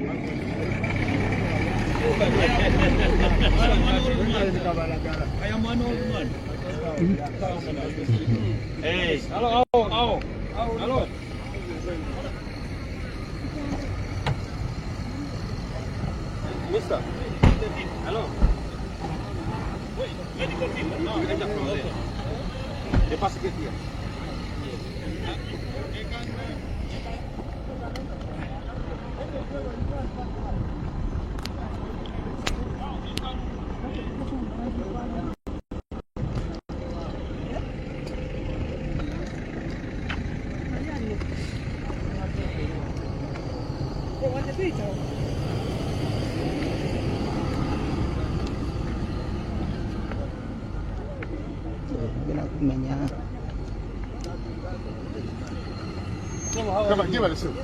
I am one old man. Hey, hello, hello. Mister, hello. Wait, medical team. No, I just from there. They pass it here. Come on, give it a soup.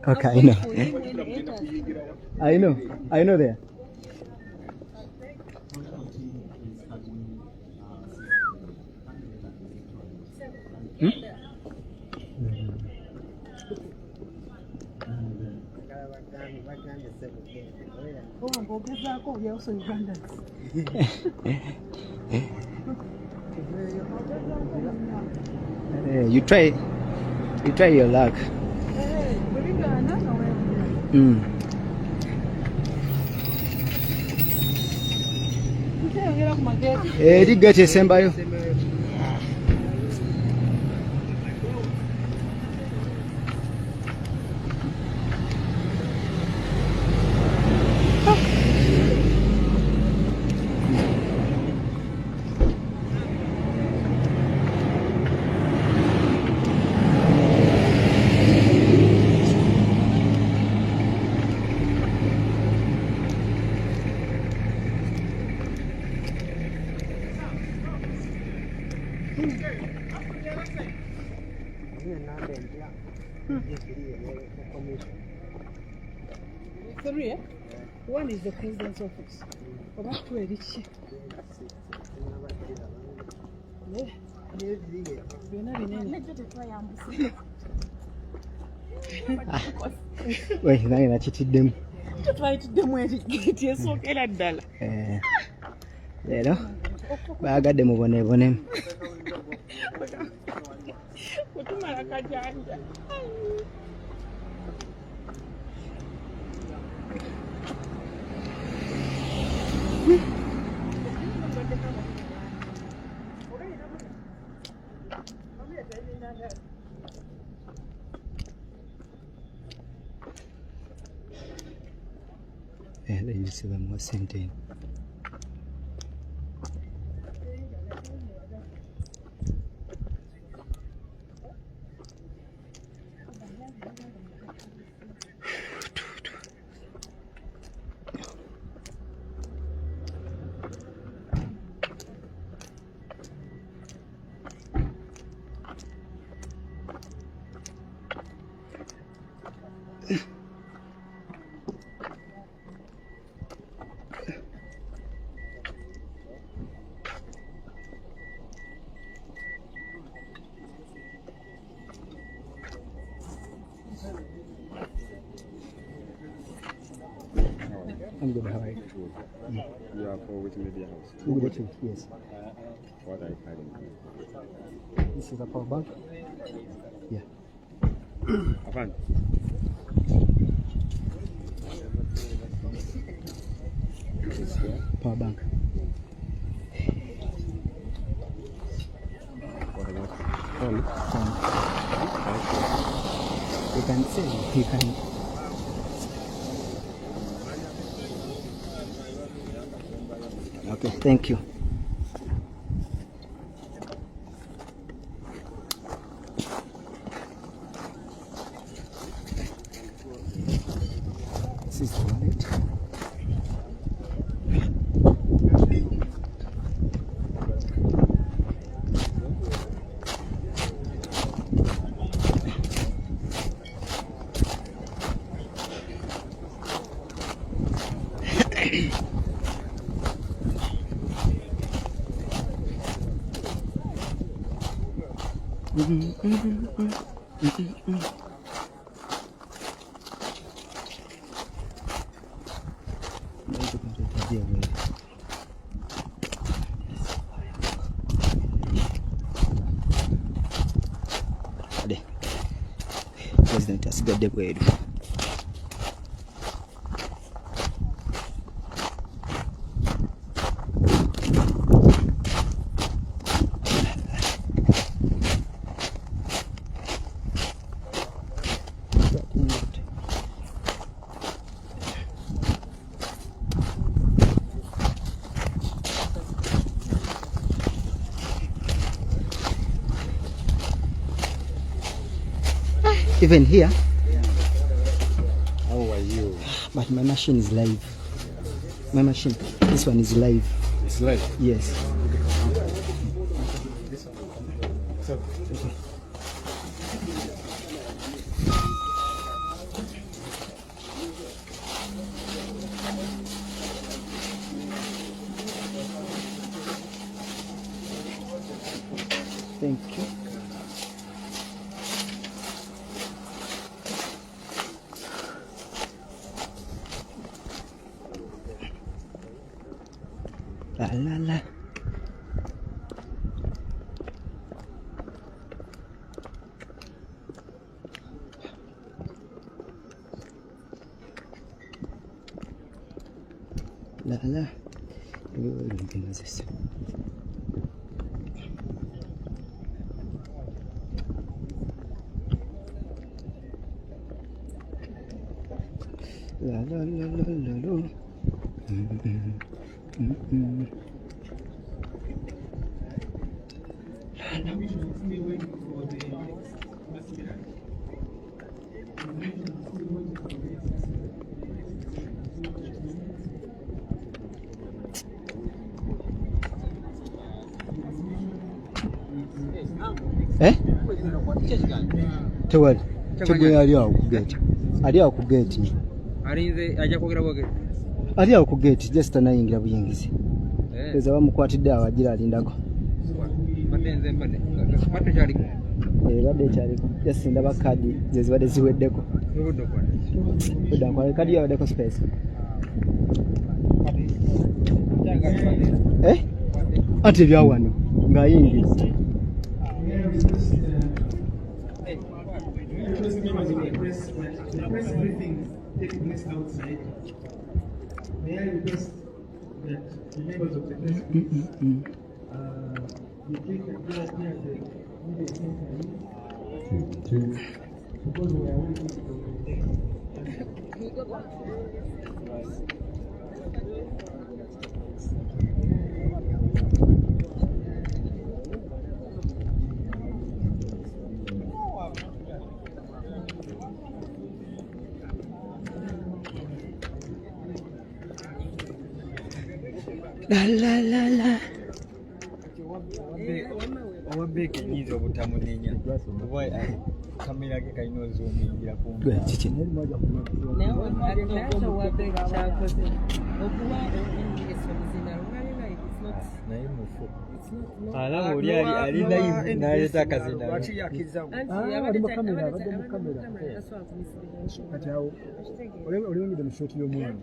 Okay, I know there. You try your luck. Ligate esembayo. Three, eh? One is the president's office. About 2 each. Wait, nani nachitiddemu? Twayitiddemu etigeti esookera ddala. Leero baagadde muboneebonemu. Otumala kajanja. Yayisibwamu ssente eno. I'm good, how are you? You are for which media house? Good, yes. What are you carrying? This is a power bank. Yeah. Afan. Power bank. What about? Phone. You can say, you can. Okay, thank you. This is the wallet. President asigadde bweru. Even here. How are you? But my machine is live. My machine. This one is live. It's live? Yes. So, Thank you. La la la. La la. La la la la la la. Eh? Tewali. Tegwe ali awo ku gate. Ali awo ku gate. Alinze ajja kwogera bwogera. Ali awo ku gate just anayingira buyingizi. Eza bamukwatidde awagira alindako. Badde nze mbadde. Badde kyaliko. Badde kyaliko. Just ndaba kadi ze zibadde ziweddeko. Zibudde kwani. Budda kwa kadi yaweddeko space. Eh? Ate byawano ng'ayingiza. Press briefing take place outside. May I request that the members of the press you take a place near the media center because we are waiting for La la la la. Owabeke nyiza obutamunenya. Kuba kamera ke kalina ozoomingira kumpi. Kiki neri moja kuno. Nawe alinacho wabeka cyakoze. Okuba esomizina runalina it's not. Naye mufu. Alaba oli ali live n'aleta akazina. Lwaki yakiriza Ali mu kamera, abadde mu kamera. Kati awo olengedde mu shoti y'omwana.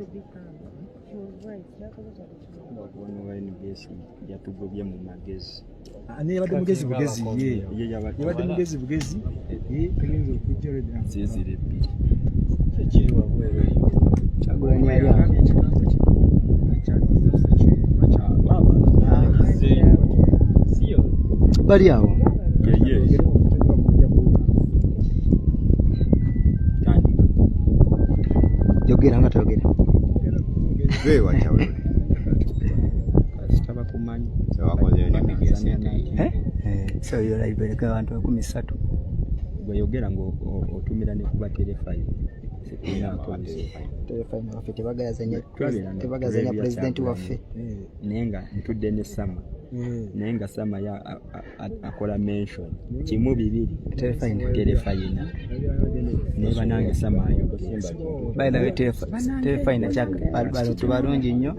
Ono wa NBS yatugobye mu magezi. Ani yabadde mugezi bugezi ye. Yabadde mugezi bugezi ye tulinze okujja olwedda. Zizire ebbiri. ekiri wabweru eyo. Kyagulanyi ali awo. Bali awo. Ye. Yogera nga toyogera. Wewe wacha wewe. Sitaba kumanyi. Sewakoze So yo live ka abantu 13. Gwe yogera ngo otumira ne kuba telefone. Terefayina waffe tebagazanya pulezidenti waffe naye nga ntudde ne Sama naye nga Sama akola mention kimu bibiri terefayina naye banange Sama bayinawe terefayina bantu balungi nnyo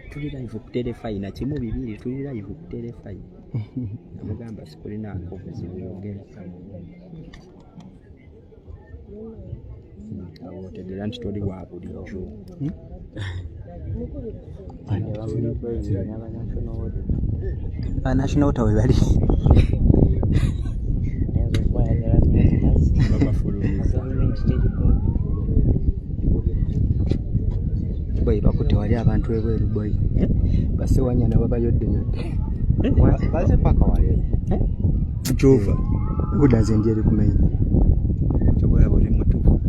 tuli live ku terefayina kimu bibiri tuli live ku terefayina namugamba sikulinaako buzibu yogera awo otegeera nti toli wa bulijjo national water we bali boyi bakutte wali abantu ebweru boyi basewanya nabo bayoddeyodde baze paka wale jova budanze ndieri kumenya chobola bole mutufu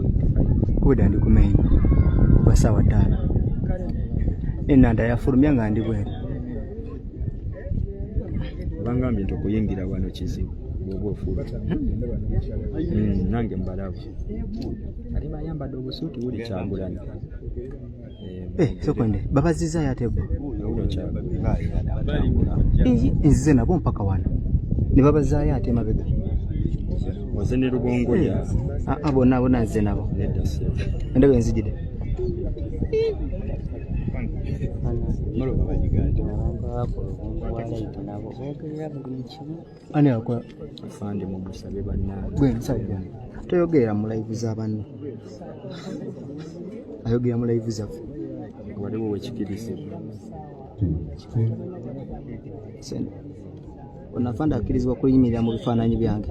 buda ndi kumenya basawa ddala enanda yafulumya nga ndi bweru bangambye nti okuyingira wano kizibu bwoba ofula nange mbalabu ali bayambadde obusuuti buli Kyagulanyi sekonde babazizayo ate bo ulo Kyagulanyi nzize nabo mpaka wano ne babazaayo ate mabega oze ne Lubongo lya bonna nzize nabo nedda se endebe enzijide ani akwa afande mu musabe bannange gwe nsajja toyogerera mu live z'abanne ayogera mu live zaffe waliwo wekikirizibwa onafanda akkirizibwa kuyimirira mu bifaananyi byange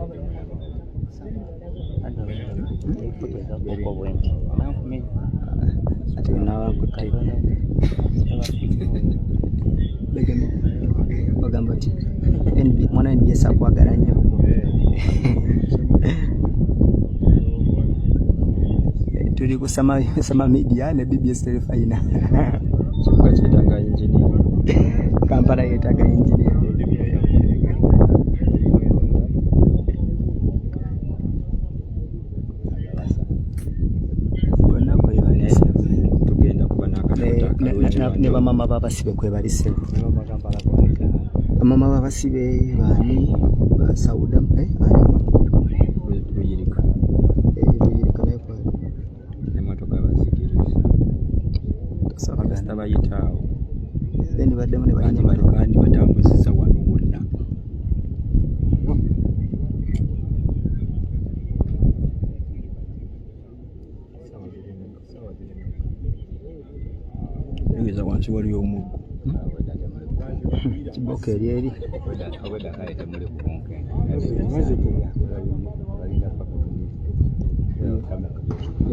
ate nawakutte bagamba ti mwana NBS akwagala nnyo tuli ku sama media ne BBS terefayina kibuga kyetaaga engineer Kampala yeetaaga engineer tugenda kuba n'akatoota ne bamama babasibe kwebalise bamama babasibe baani basawuda luyirika luyirika naye kwali emotoka bazigiriza tabayitaawo then baddemu ne bandi batambuzisa wano wonna engeza wansi waliyo omuggo kiboka eryeri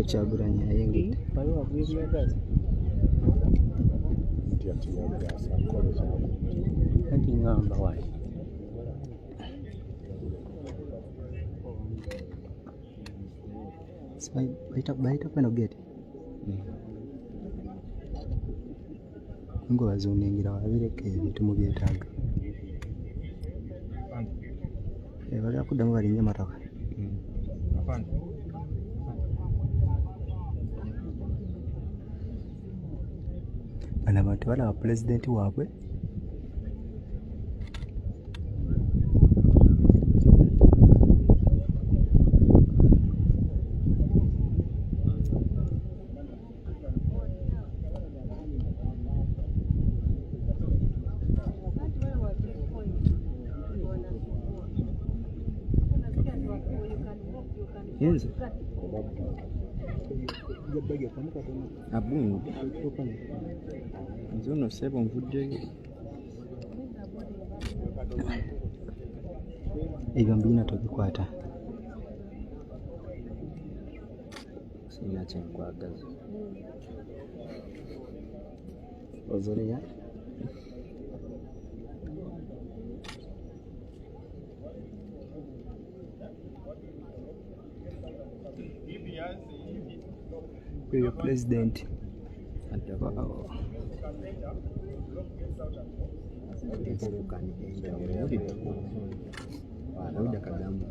Kyagulanyi ayengedde bayita kweno gete ngo bazunengira wabireka ebintu mu byetaaga bagala kuddamu balinnya motoka bano abantu balaba pulezidenti waabwe Yenze abungu nze ono sebo nvuddeyo ebyo mbirina tobikwata sirina kyenkwagaza ozoleya your president Kagamba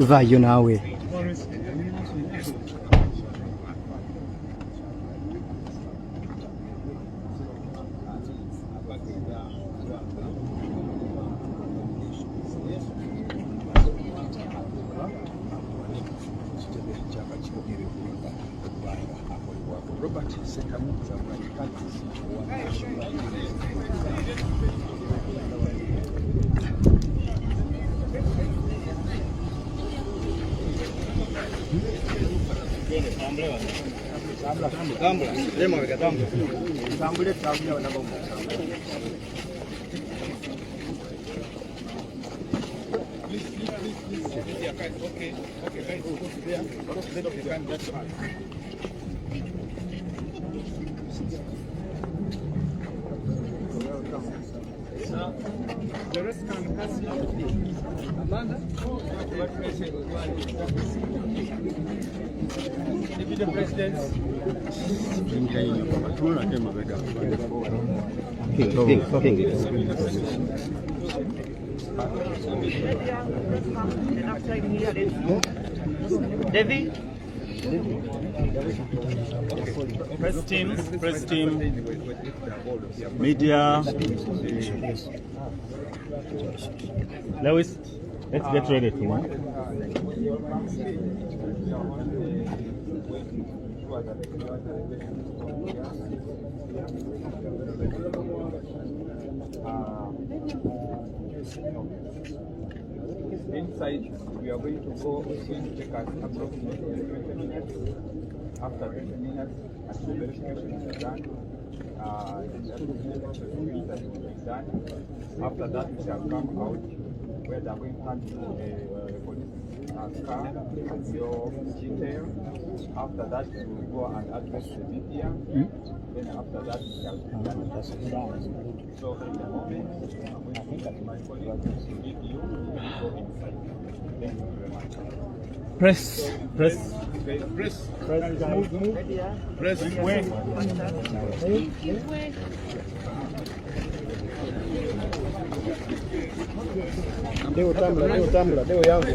Vaayo naawe. The rest can pass Amanda. Deputy President. Devi? Press team, media. Lewis, let's get ready to one. Inside, we are going to go, it's going to take us approximately 20 minutes. After 20 minutes, as the verification is done, done. After that, we shall come out where they are going to hand you a police car with your detail. After that, we will go and address the media. Then after that, we shall be done. So in the moment, I'm going to get my colleague to give you go inside. Thank you very much. Press. Move. Press. Where? Deo tambula, deo yangu.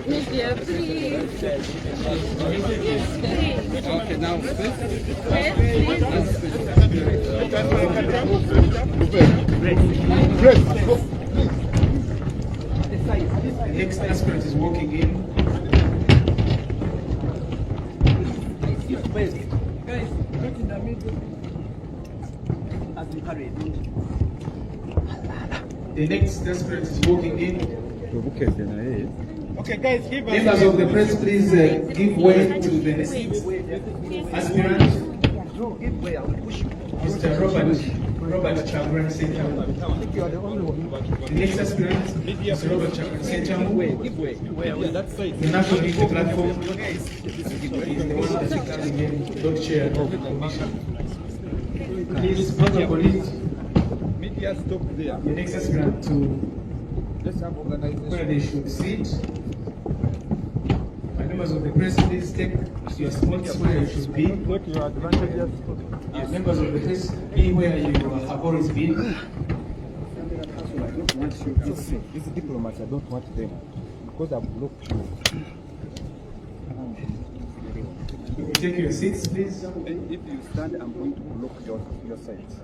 Media, please. Okay, now the next aspirant is walking in. The next aspirant is walking in. Okay, guys, give us. Members of the press, please give way to the next aspirant. Mr. Robert Chagran Senchamu. The next aspirant, Mr. Robert Chagran Senchamu. The National Media Platform is the one that is coming in, don't share of the commission. Please, protocol it. Media stop there. The next aspirant to Let's have organization. where they should sit. I Members of the press, please take your spots where you should be. Members of the press, be where you have always been. These diplomats, I don't want them because I've blocked you. You will take your seats, please. If you stand, I'm going to block your sides.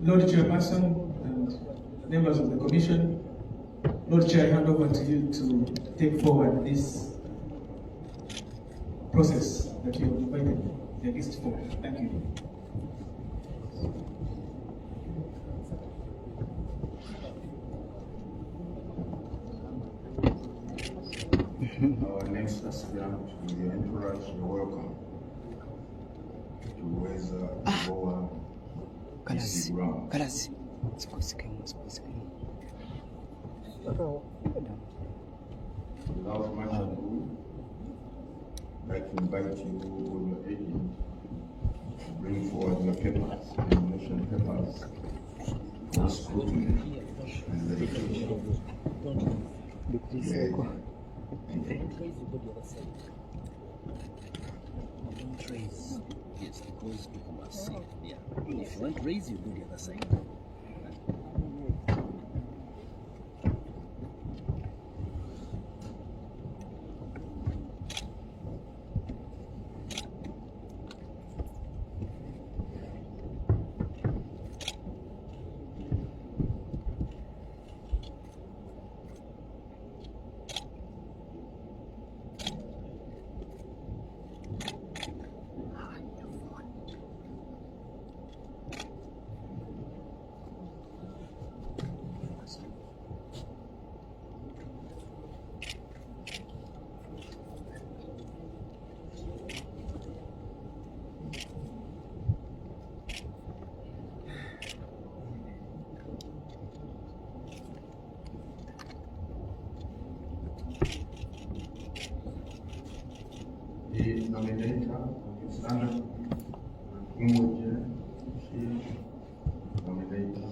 Lord Chairperson and members of the Commission, Lord Chair, I hand over to you to take forward this process that you have invited the guests for. Thank you. Our next aspirant, with your entourage, you're welcome to Weza Goa. Kalas. Without much ado, I'd like to invite you or your agent to bring forward your papers, nomination papers, for scrutiny and verification. Yes, because people are sick. Yeah. If you want to raise, you go the other side. The nominator, stand Umoja, nominator,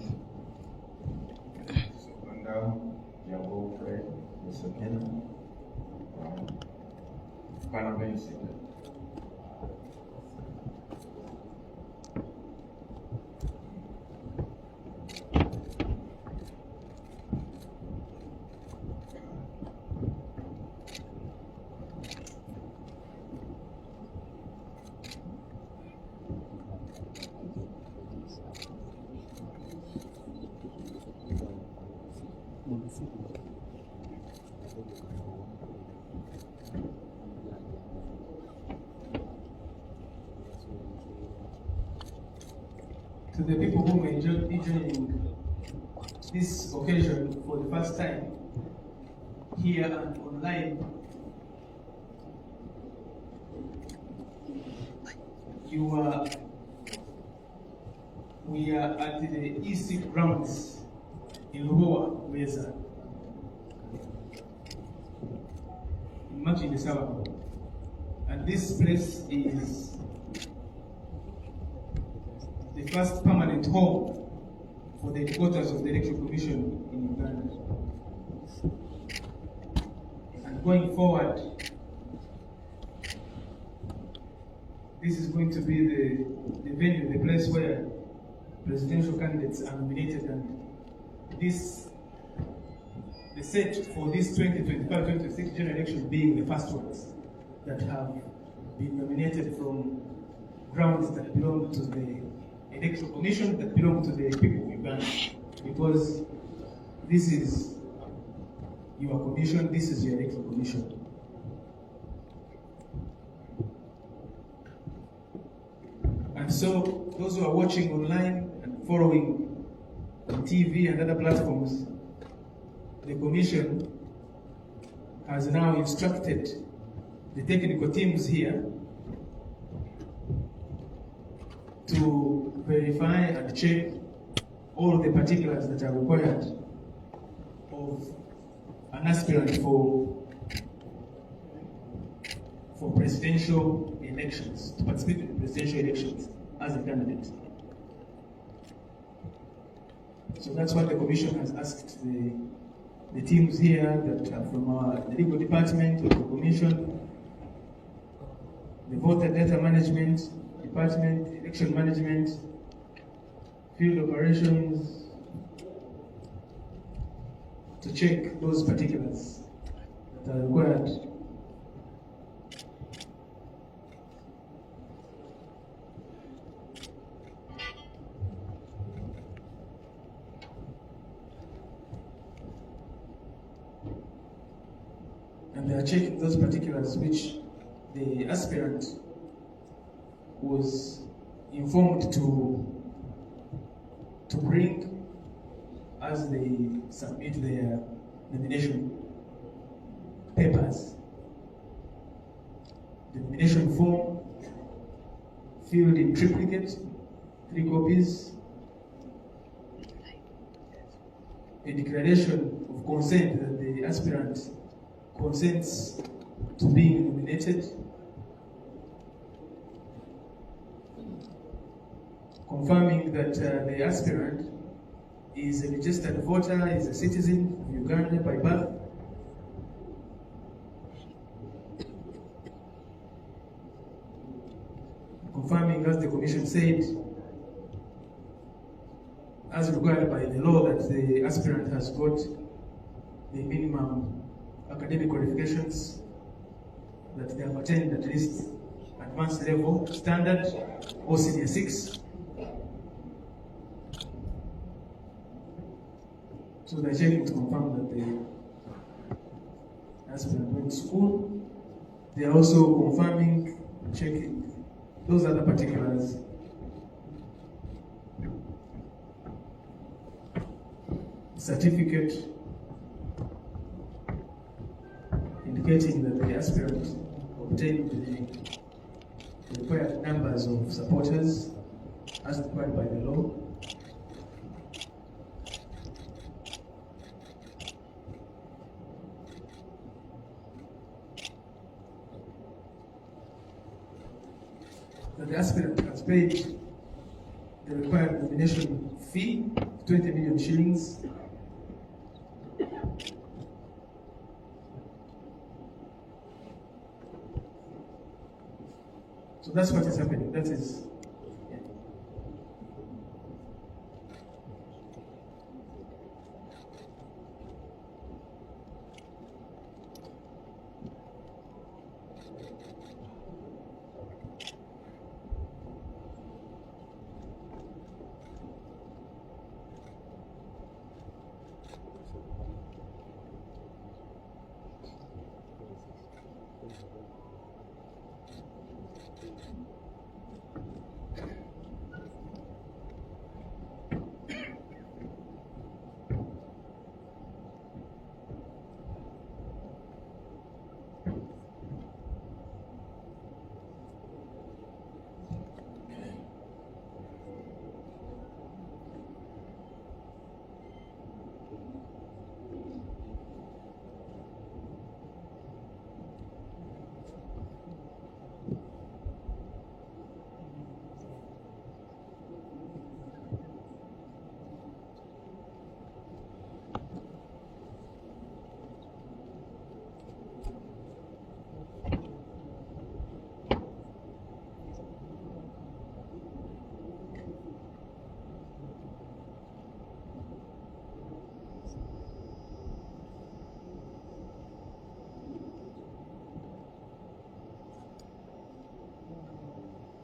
Seconder, Jabo Fred, the second, Panama City. To the people who may be joining this occasion for the first time here and online, we are at the EC grounds in Lubowa, Weza. Much in the Sabah. And this place is the first permanent home for the headquarters of the Electoral Commission in Uganda. And going forward, this is going to be the venue, the place where presidential candidates are nominated, and the set for this 2025-2026 general election being the first ones that have been nominated from grounds that belong to the Electoral Commission, that belong to the people of Uganda, because this is your commission, this is your Electoral Commission. And so those who are watching online and following on TV and other platforms, the Commission has now instructed the technical teams here to verify and check all the particulars that are required of an aspirant for for presidential elections, to participate in presidential elections as a candidate. So that's what the commission has asked the teams here that are from the legal department of the commission, the voter data management department, election management, field operations, to check those particulars that are required. And they are checking those particulars which the aspirant was informed to bring as they submit their nomination papers. The nomination form filled in triplicate, 3 copies. A declaration of consent that the aspirant consents to being nominated. Confirming that the aspirant is a registered voter, is a citizen of Uganda by birth. Confirming, as the commission said, as required by the law, that the aspirant has got the minimum academic qualifications, that they have attained at least advanced level standard or senior 6. So they're checking to confirm that the aspirant went to school. They are also confirming, checking those other particulars. Certificate indicating that the aspirant obtained the required numbers of supporters as required by the law. That the aspirant has paid the required nomination fee, 20 million shillings. So that's what is happening. That is.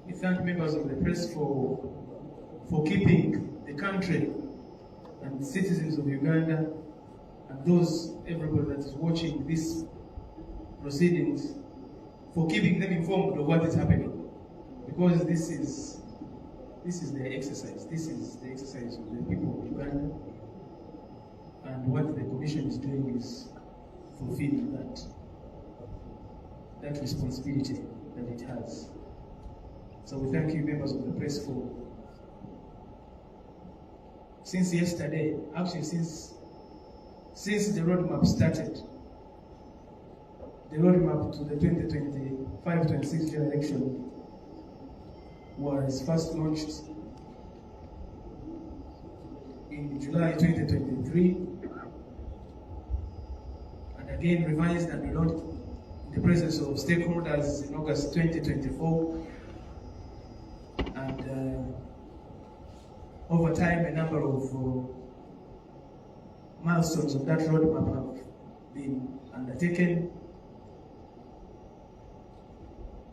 We thank members of the press for keeping the country and citizens of Uganda and everybody that is watching these proceedings, for keeping them informed of what is happening. Because this is their exercise. This is the exercise of the people of Uganda. And what the commission is doing is fulfilling that responsibility that it has. So we thank you, members of the press, for, since yesterday, actually since the roadmap started, the roadmap to the 2023 526 general election was first launched in July 2023 and again revised and relaunched in the presence of stakeholders in August 2024. And over time, a number of milestones of that roadmap have been undertaken,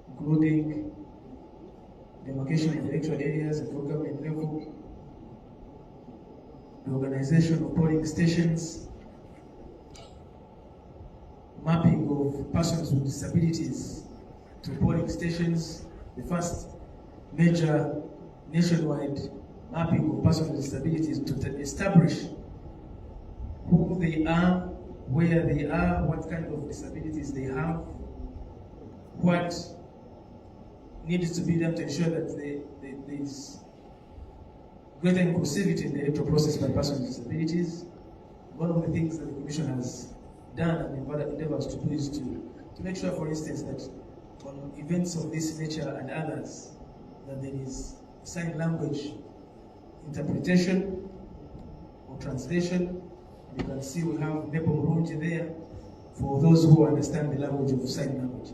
including demarcation of electoral areas at local government level, the organization of polling stations, mapping of persons with disabilities to polling stations, the first major nationwide mapping of persons with disabilities to establish who they are, where they are, what kind of disabilities they have, what needs to be done to ensure that there is greater inclusivity in the electoral process by persons with disabilities. One of the things that the Commission has done and endeavors to do is to make sure, for instance, that on events of this nature and others, that there is sign language interpretation or translation. You can see we have Nebo Murunji there for those who understand the language of sign language.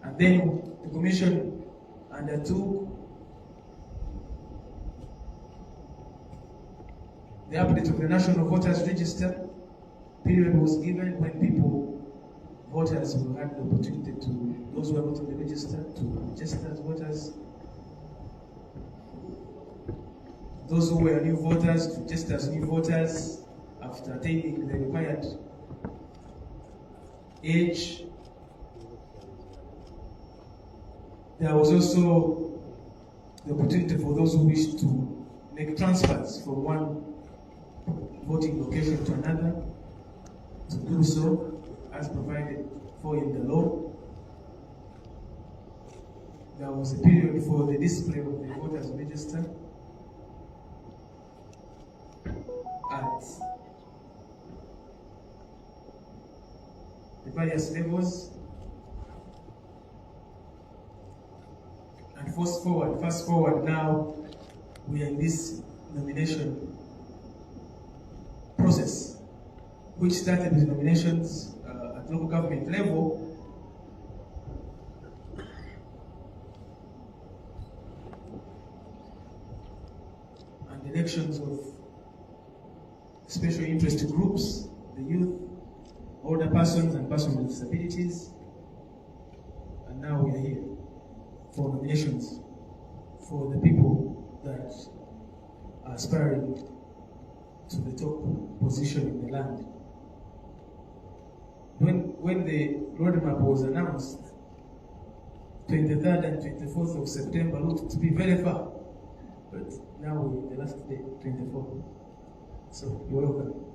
And then the Commission undertook the update of the National Voters Register. Period was given when voters will have the opportunity to, those who are not on the register, to register as voters. Those who were new voters to register as new voters after attaining the required age. There was also the opportunity for those who wish to make transfers from one voting location to another to do so as provided for in the law. There was a period for the display of the voters register at the various levels. And fast forward now, we are in this nomination process, which started with nominations at local government level, and elections of special interest groups, the youth, older persons, and persons with disabilities. And now we are here for nominations for the people that are aspiring to the top position in the land. When the roadmap was announced, 23rd and 24th of September looked to be very far, but now we're the last day, 24th. So you're welcome.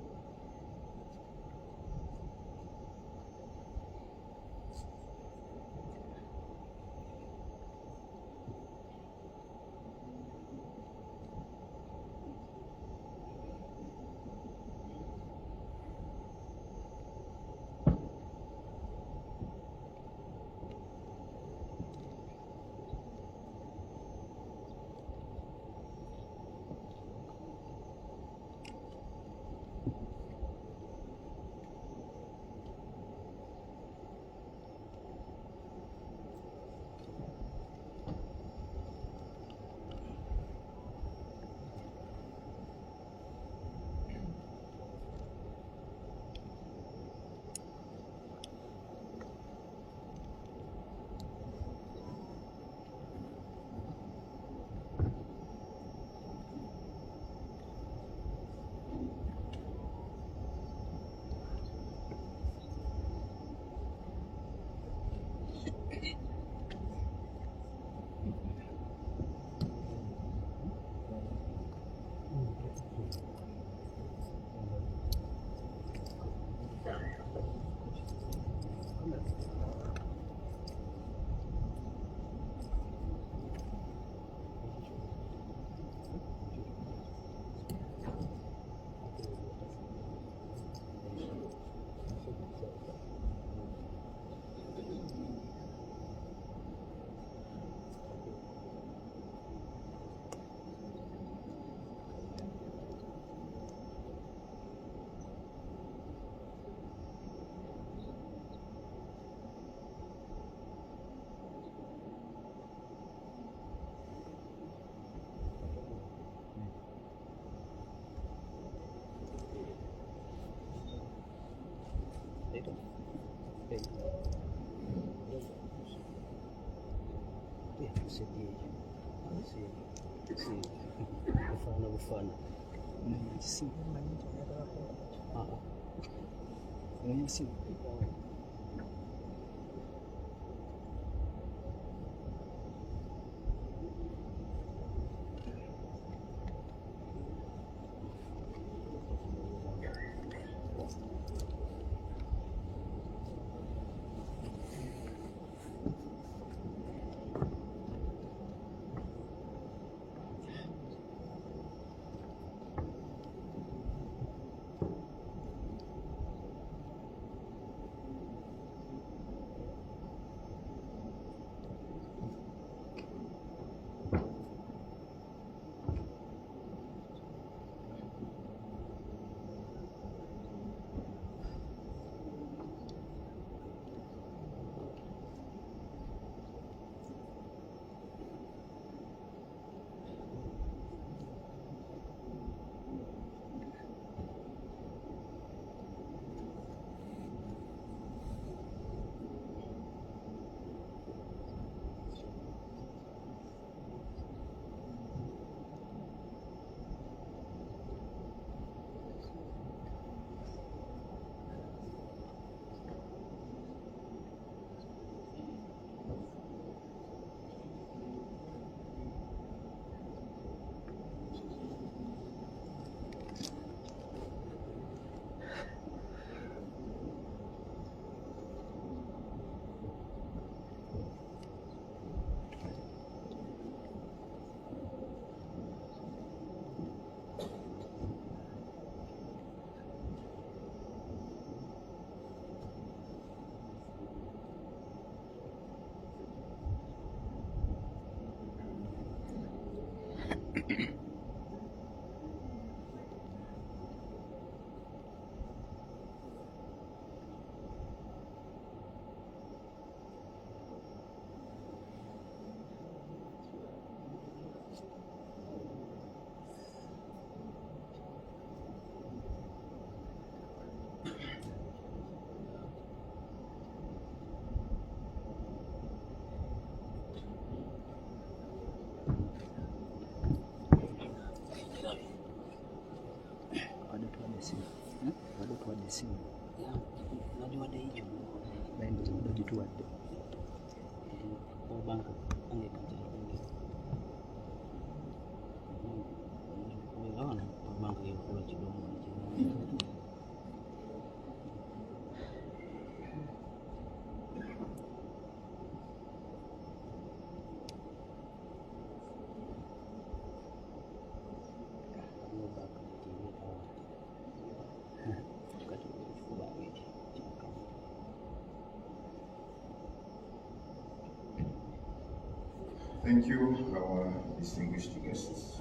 Thank you, our distinguished guests.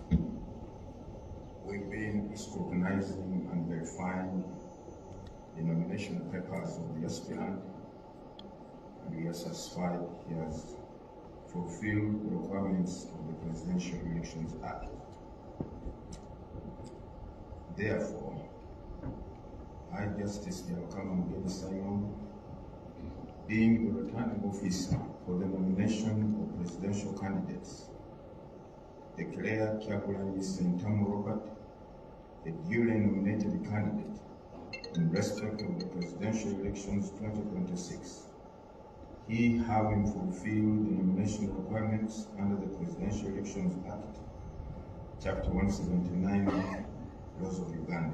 We've been scrutinizing and verifying the nomination papers of the aspirant, and we are satisfied he has fulfilled the requirements of the Presidential Elections Act. Therefore, I, Justice Yakamangeni Simon, being the returning officer for the nomination of presidential candidates, declare Kyagulanyi Ssentamu Robert the duly nominated candidate in respect of the presidential elections 2026. He, having fulfilled the nomination requirements under the Presidential Elections Act, Chapter 179, Laws of Uganda.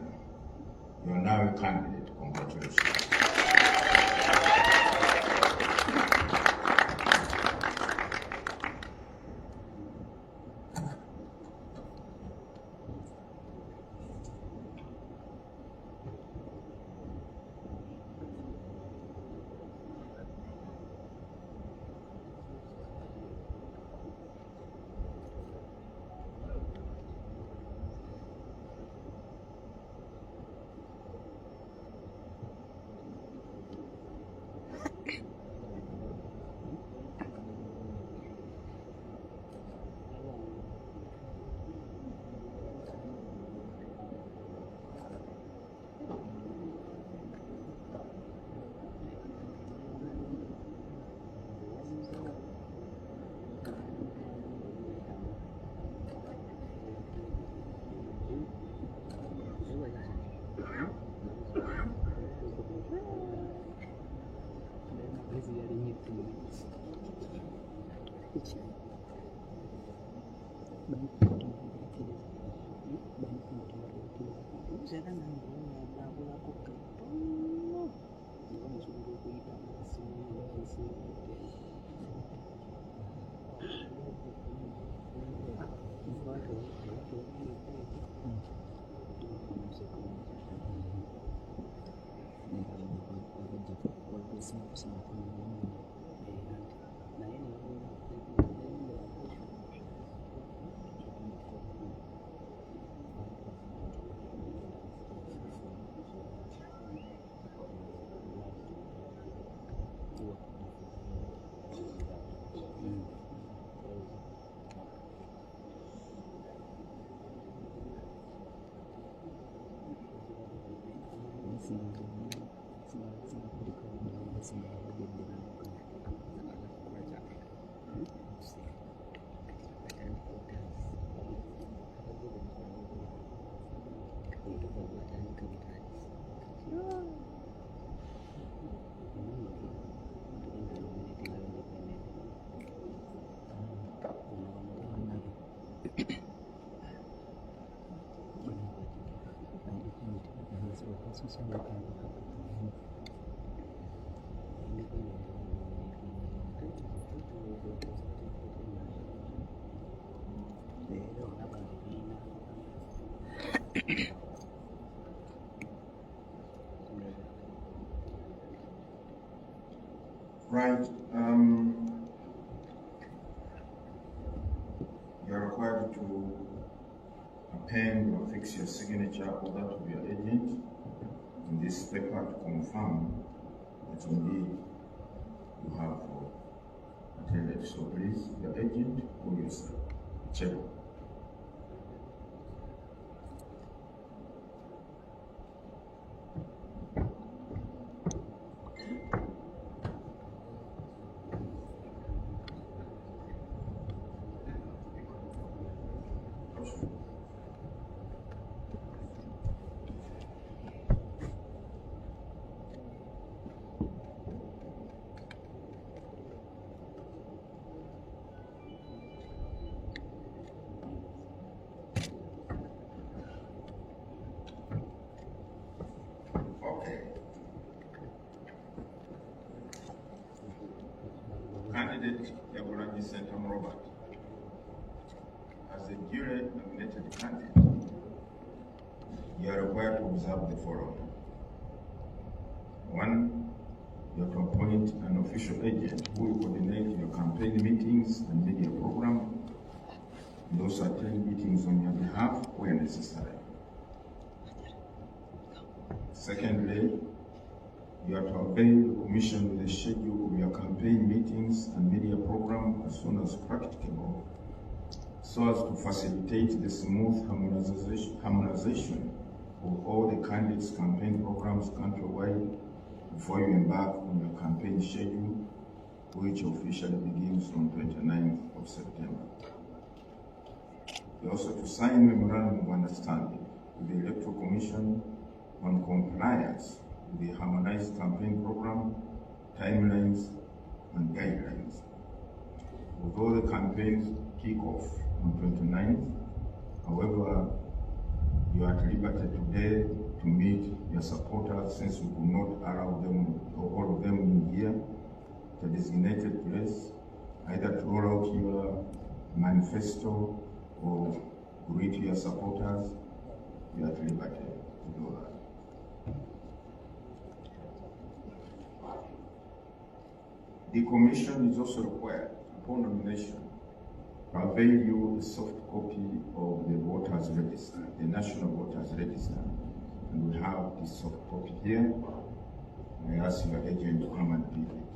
You are now a candidate. Congratulations. Right. You're required to append or fix your signature or that of your agent in this paper to confirm that indeed you have attended. So please, your agent or yourself, check. Candidate Yagulanyi Sentam Robert, as a duly nominated candidate, you are required to observe the following. 1. You have to appoint an official agent who will coordinate your campaign meetings and media program, and also attend meetings on your behalf where necessary. Secondly, you are to avail the commission with the schedule of your campaign meetings and media program as soon as practicable, so as to facilitate the smooth harmonization of all the candidates' campaign programs countrywide before you embark on your campaign schedule, which officially begins on 29th of September. You also to sign a memorandum of understanding with the Electoral Commission on compliance with the harmonized campaign program, timelines, and guidelines. Although the campaigns kick off on 29th, however, you are at liberty today to meet your supporters, since we could not allow them, all of them in here, at a designated place, either to roll out your manifesto or greet your supporters. You are at liberty to do that. The commission is also required, upon nomination, to avail you a soft copy of the voters register, the national voters register. And we have this soft copy here. I ask your agent to come and pick it.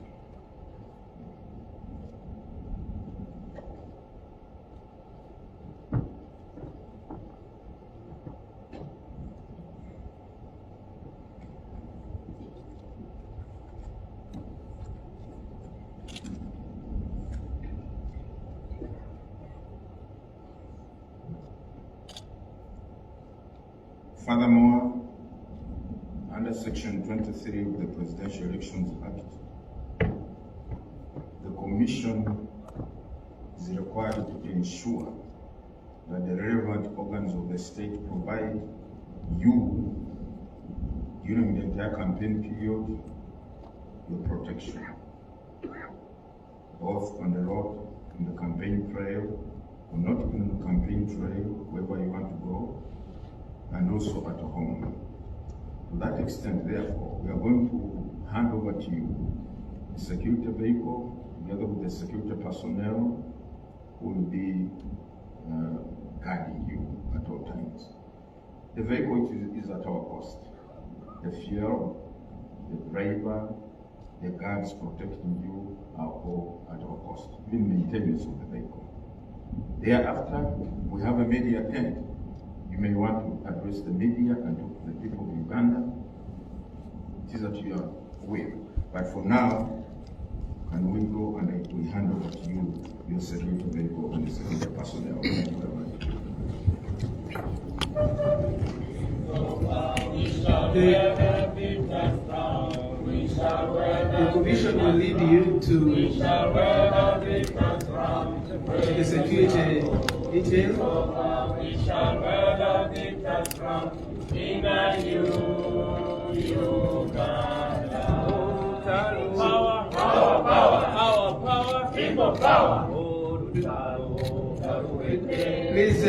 Furthermore, under Section 23 of the Presidential Elections Act, the Commission is required to ensure that the relevant organs of the state provide you, during the entire campaign period, your protection, both on the road, in the campaign trail, or not even on the campaign trail, wherever you want to go, and also at home. To that extent, therefore, we are going to hand over to you a security vehicle, together with the security personnel who will be guiding you at all times. The vehicle is at our cost. The fuel, the driver, the guards protecting you are all at our cost, even maintenance of the vehicle. Thereafter, we have a media tent. You may want to address the media and talk to the people of Uganda. It is at your will. But for now, can we go and we hand over to you your security vehicle and the security personnel. Thank you very much. The commission will lead you to the security detail. We shall wear the victor's crown in Uganda. Power, power, power, power, power, people power. Please,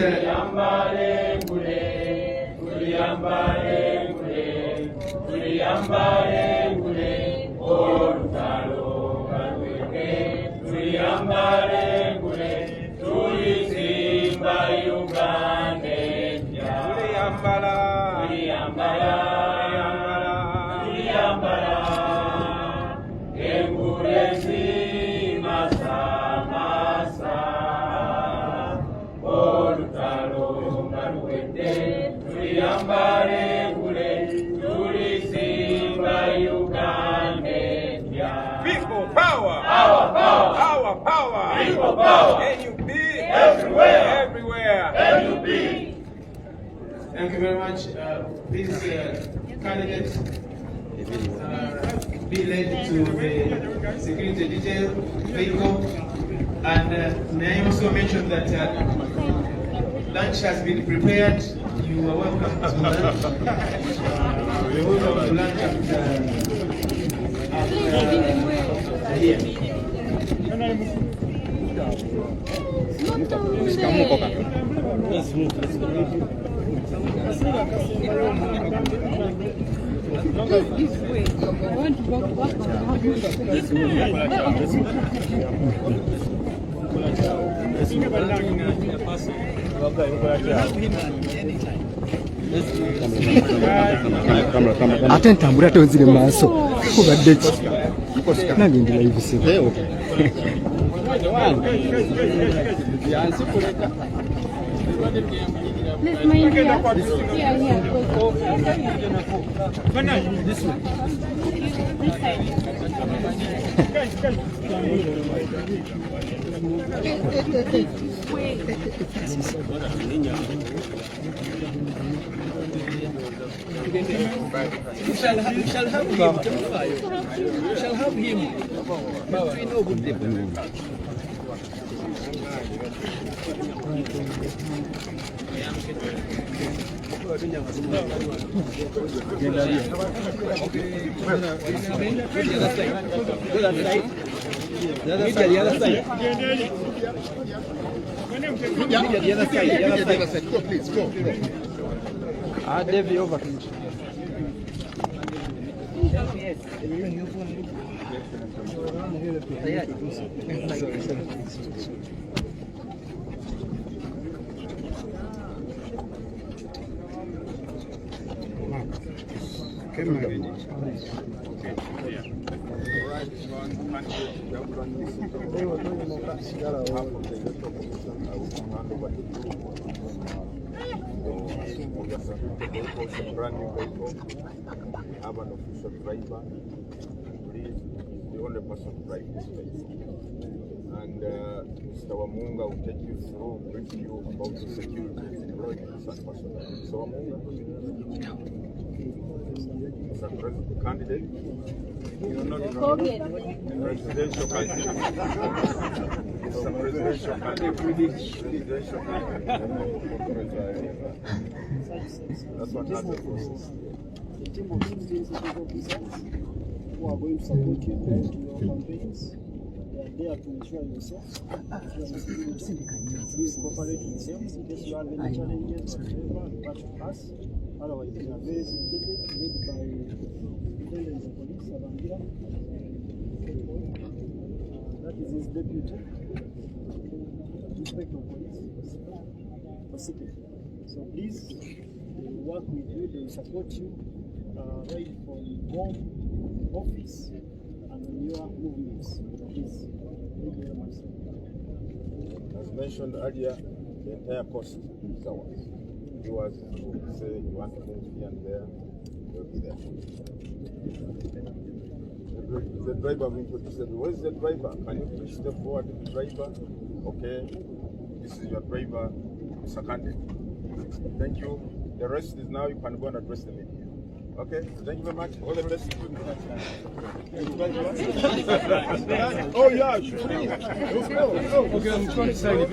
people power, our power, our power, people power, NUP, everywhere, everywhere, NUP. Thank you very much. Please, candidates, be led to the security detail vehicle. And may I also mention that lunch has been prepared. You are welcome to lunch. We will have lunch after here. ate ntambula ate onzire maaso kubadde ki nange ndi live sebo We shall have him. We shall have him. But we know good people. Please go. Devi over. Brand new vehicle. We have an official driver. Please, he's the only person driving this vehicle. And Mr. Wamunga will take you through, brief you about the security. Candidate. Presidential candidate. It's a presidential candidate. That's what happens. The team of citizens officers who are going to support you in your campaigns. They are there to ensure yourself. Please cooperate with them in case you have any challenges whatsoever, but to us. Otherwise, they are very dedicated, led by Defendant of Police, Abangira. That is his deputy, Inspector of Police, for security. So please, they will work with you, they will support you, right from home, office, and on your movements. Please, thank you very much. As mentioned earlier, the entire cost is ours. Viewers who say you want to move here and there, they'll be there. The driver will introduce them. Where is the driver? Can you please step forward to the driver? Okay, this is your driver, Mr. Candidate. Thank you. The rest is now you can go and address the media. Okay, thank you very much. All the best. Oh yeah, please. Let's go. Okay, I'm trying to say it.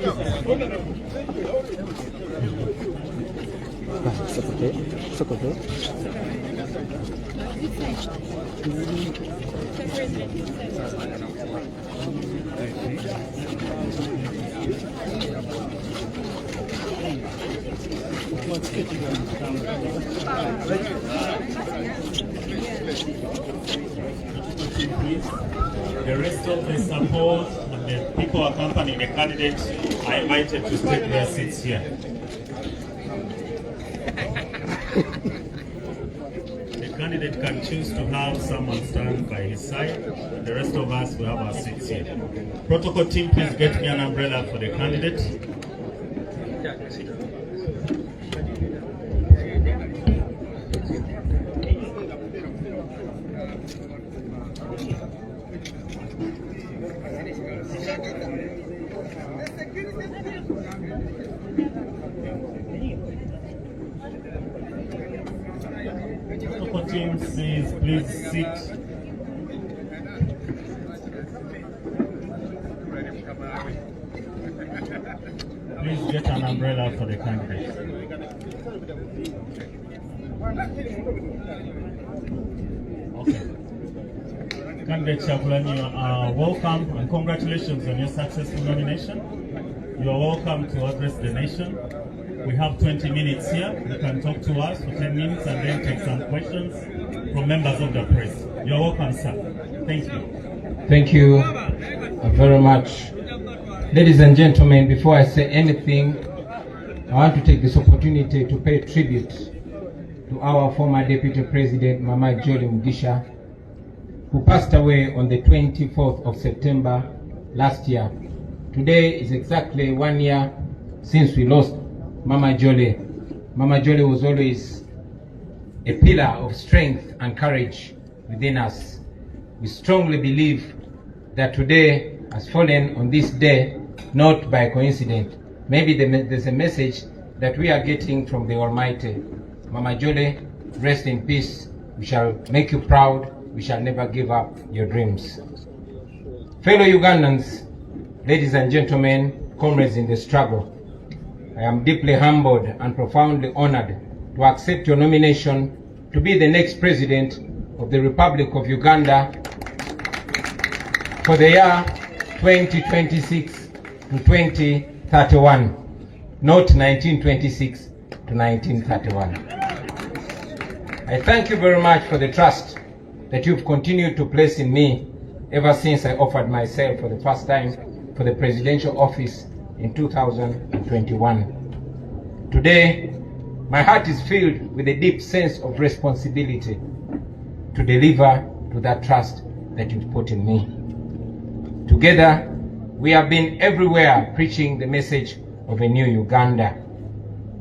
The rest of the support and the people accompanying the candidates are invited to take their seats here. The candidate can choose to have someone stand by his side, and the rest of us will have our seats here. Protocol team, please get me an umbrella for the candidate. Protocol team, please sit. Please get an umbrella for the candidate. Okay. Candidate Chakulani, you are welcome and congratulations on your successful nomination. You are welcome to address the nation. We have 20 minutes here. You can talk to us for 10 minutes and then take some questions from members of the press. You are welcome, sir. Thank you. Thank you very much. Ladies and gentlemen, before I say anything, I want to take this opportunity to pay tribute to our former Deputy President, Mama Jolly Mugisha, who passed away on the 24th of September last year. Today is exactly 1 year since we lost Mama Jolly. Mama Jolly was always a pillar of strength and courage within us. We strongly believe that today has fallen on this day, not by coincidence. Maybe there's a message that we are getting from the Almighty. Mama Jolly, rest in peace. We shall make you proud. We shall never give up your dreams. Fellow Ugandans, ladies and gentlemen, comrades in the struggle, I am deeply humbled and profoundly honored to accept your nomination to be the next president of the Republic of Uganda for the year 2026 to 2031, not 1926 to 1931. I thank you very much for the trust that you've continued to place in me ever since I offered myself for the first time for the presidential office in 2021. Today, my heart is filled with a deep sense of responsibility to deliver to that trust that you've put in me. Together, we have been everywhere preaching the message of a new Uganda.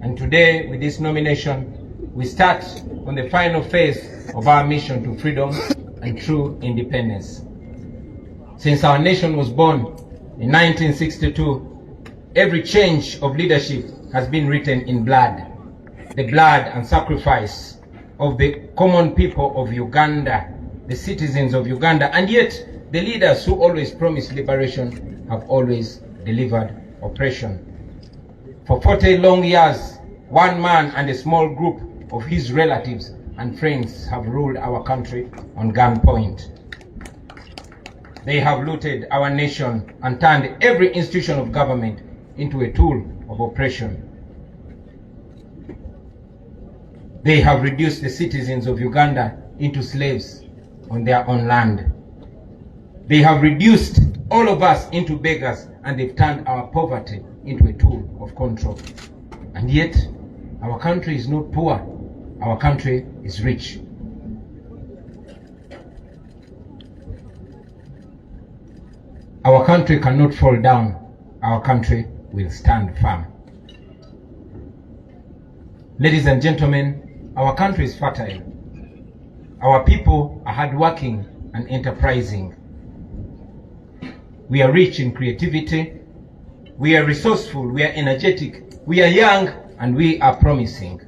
And today, with this nomination, we start on the final phase of our mission to freedom and true independence. Since our nation was born in 1962, every change of leadership has been written in blood, the blood and sacrifice of the common people of Uganda, the citizens of Uganda, and yet the leaders who always promised liberation have always delivered oppression. For 40 long years, one man and a small group of his relatives and friends have ruled our country on gunpoint. They have looted our nation and turned every institution of government into a tool of oppression. They have reduced the citizens of Uganda into slaves on their own land. They have reduced all of us into beggars, and they've turned our poverty into a tool of control. And yet, our country is not poor. Our country is rich. Our country cannot fall down. Our country will stand firm. Ladies and gentlemen, our country is fertile. Our people are hardworking and enterprising. We are rich in creativity. We are resourceful. We are energetic. We are young, and we are promising.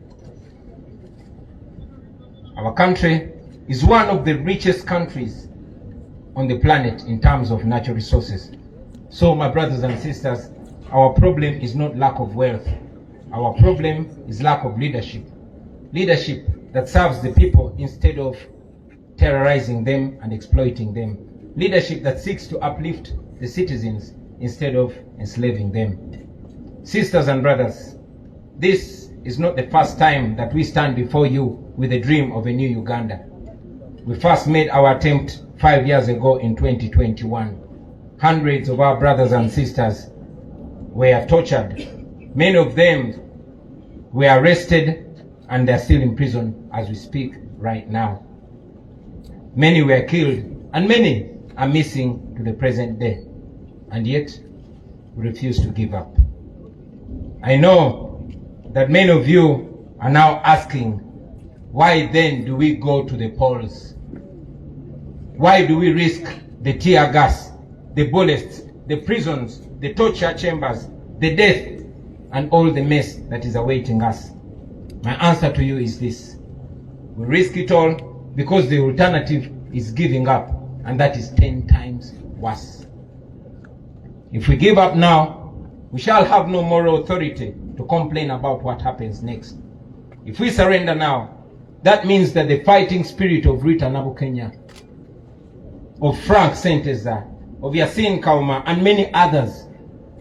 Our country is one of the richest countries on the planet in terms of natural resources. So, my brothers and sisters, our problem is not lack of wealth. Our problem is lack of leadership. Leadership that serves the people instead of terrorizing them and exploiting them. Leadership that seeks to uplift the citizens instead of enslaving them. Sisters and brothers, this is not the first time that we stand before you with a dream of a new Uganda. We first made our attempt 5 years ago in 2021. Hundreds of our brothers and sisters were tortured. Many of them were arrested, and they're still in prison as we speak right now. Many were killed, and many are missing to the present day. And yet, we refuse to give up. I know that many of you are now asking, why then do we go to the polls? Why do we risk the tear gas, the bullets, the prisons, the torture chambers, the death, and all the mess that is awaiting us? My answer to you is this: we risk it all because the alternative is giving up, and that is 10 times worse. If we give up now, we shall have no moral authority to complain about what happens next. If we surrender now, that means that the fighting spirit of Rita Nabukenya, of Frank Senteza, of Yasin Kauma, and many others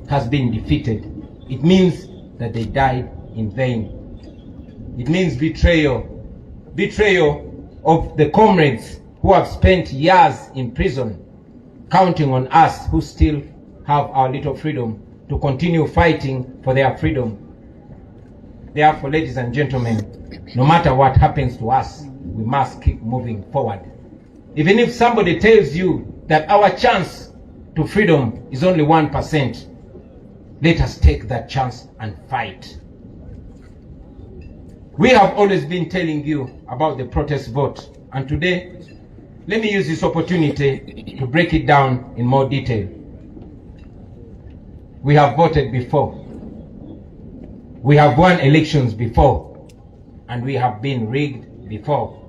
has been defeated. It means that they died in vain. It means betrayal. Betrayal of the comrades who have spent years in prison, counting on us who still have our little freedom to continue fighting for their freedom. Therefore, ladies and gentlemen, no matter what happens to us, we must keep moving forward. Even if somebody tells you that our chance to freedom is only 1%, let us take that chance and fight. We have always been telling you about the protest vote, and today, let me use this opportunity to break it down in more detail. We have voted before. We have won elections before, and we have been rigged before.